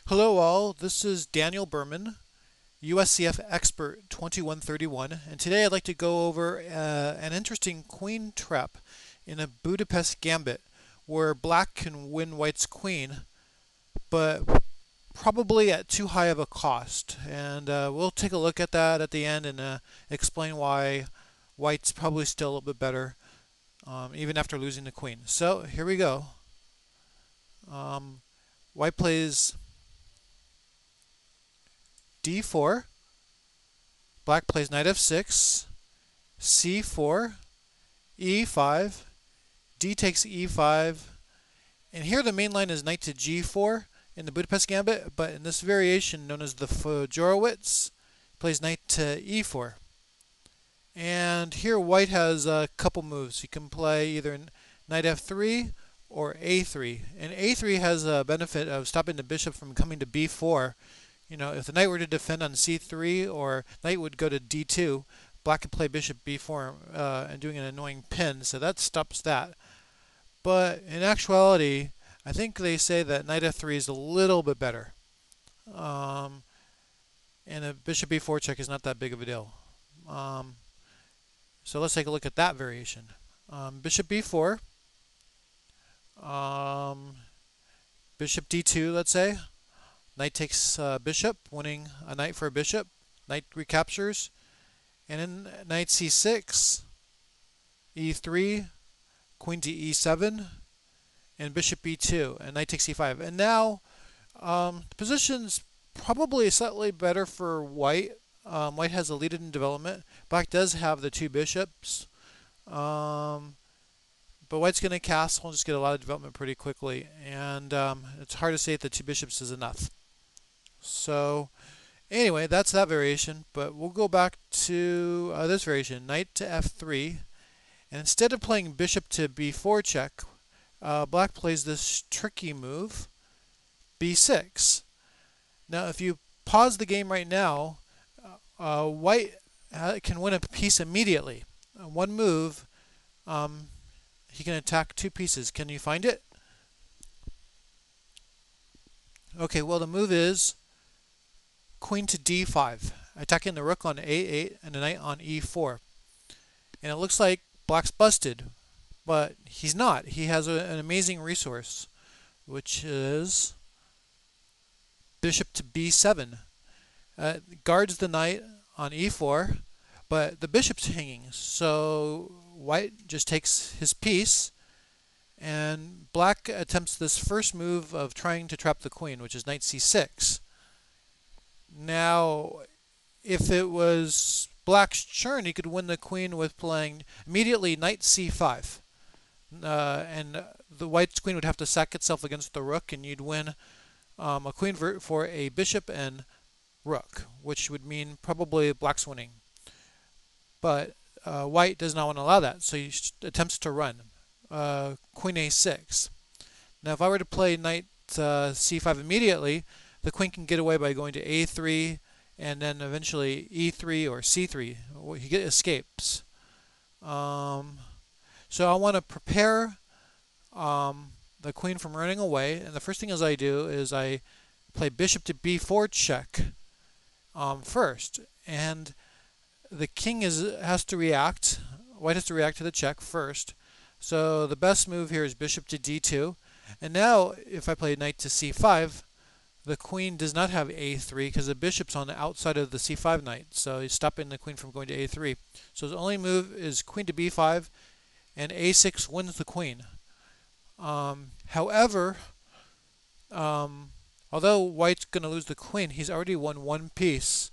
Hello all, this is Daniel Berman, USCF Expert 2131, and today I'd like to go over an interesting queen trap in a Budapest gambit where black can win white's queen, but probably at too high of a cost. And we'll take a look at that at the end and explain why white's probably still a little bit better, even after losing the queen. So here we go. White plays D4. Black plays knight f6, c4, e5, d takes e5, and here the main line is knight to g4 in the Budapest gambit, but in this variation known as the Fojorowicz, plays knight to e4. And here white has a couple moves. He can play either knight f3 or a3, and a3 has a benefit of stopping the bishop from coming to b4. You know, if the knight were to defend on c3 or knight would go to d2, black could play bishop b4 and doing an annoying pin, so that stops that. But in actuality, I think they say that knight f3 is a little bit better. And a bishop b4 check is not that big of a deal. So let's take a look at that variation. Bishop b4, bishop d2, let's say. Knight takes bishop, winning a knight for a bishop. Knight recaptures. And then knight c6, e3, queen to e7, and bishop e2, and knight takes e5. And now the position's probably slightly better for white. White has a lead in development. Black does have the two bishops. But white's going to castle and just get a lot of development pretty quickly. And it's hard to say if the two bishops is enough. So anyway, that's that variation, but we'll go back to this variation, knight to f3, and instead of playing bishop to b4 check, black plays this tricky move, b6. Now if you pause the game right now, white can win a piece immediately. One move, he can attack two pieces. Can you find it? Okay, well the move is queen to d5, attacking the rook on a8 and the knight on e4. And it looks like black's busted, but he's not. He has an amazing resource, which is bishop to b7. Guards the knight on e4, but the bishop's hanging, so white just takes his piece, and black attempts this first move of trying to trap the queen, which is knight c6. Now, if it was black's turn, he could win the queen with playing immediately knight c5. And the white's queen would have to sack itself against the rook, and you'd win a queen for a bishop and rook, which would mean probably black's winning. But white does not want to allow that, so he attempts to run. Queen a6. Now, if I were to play knight c5 immediately, the queen can get away by going to a3 and then eventually e3 or c3. He escapes. So I want to prepare the queen from running away, and the first thing I do is I play bishop to b4 check first, and the king has to react. White has to react to the check first. So the best move here is bishop to d2, and now if I play knight to c5, the queen does not have a3 because the bishop's on the outside of the c5 knight, so he's stopping the queen from going to a3. So his only move is queen to b5, and a6 wins the queen. However, although white's going to lose the queen, he's already won one piece,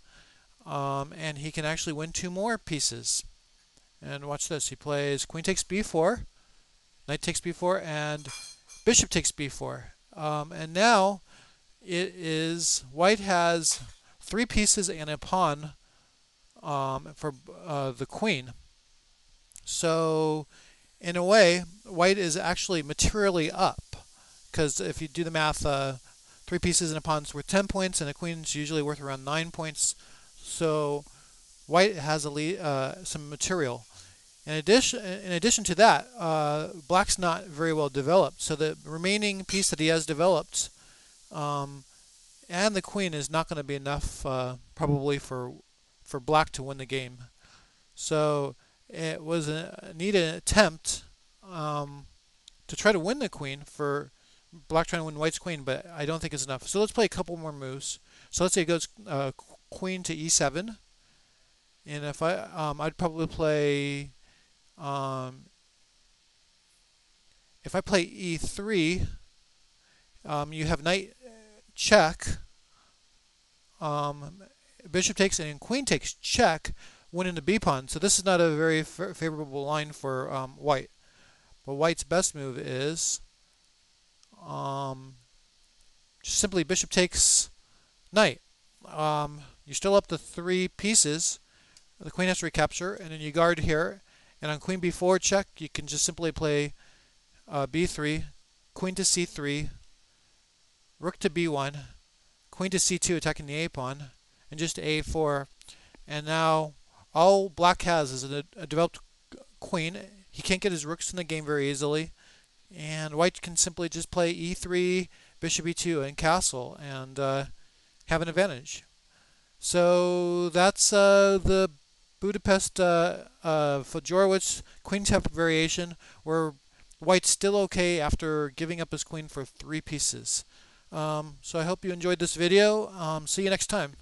and he can actually win two more pieces. And watch this. He plays queen takes b4, knight takes b4, and bishop takes b4. And now it is white has three pieces and a pawn for the queen. So in a way, white is actually materially up, because if you do the math, three pieces and a pawn is worth 10 points, and a queen is usually worth around 9 points. So white has some material. In addition to that, black's not very well developed, so the remaining piece that he has developed and the queen is not going to be enough probably for black to win the game. So it was a neat attempt to try to win the queen for black trying to win white's queen, but I don't think it's enough. So let's play a couple more moves. So let's say it goes queen to e7, and if I'd probably play if I play e3, you have knight check, bishop takes, and queen takes check, winning the b pawn. So this is not a very favorable line for white. But white's best move is just simply bishop takes knight. You're still up to 3 pieces. The queen has to recapture, and then you guard here. And on queen b4 check, you can just simply play b3, queen to c3, rook to b1, queen to c2 attacking the a pawn, and just a4. And now all black has is a developed queen. He can't get his rooks in the game very easily, and white can simply just play e3, bishop e2, and castle, and have an advantage. So that's the Budapest Fajorowicz queen tap variation, where white's still okay after giving up his queen for 3 pieces. So I hope you enjoyed this video. See you next time.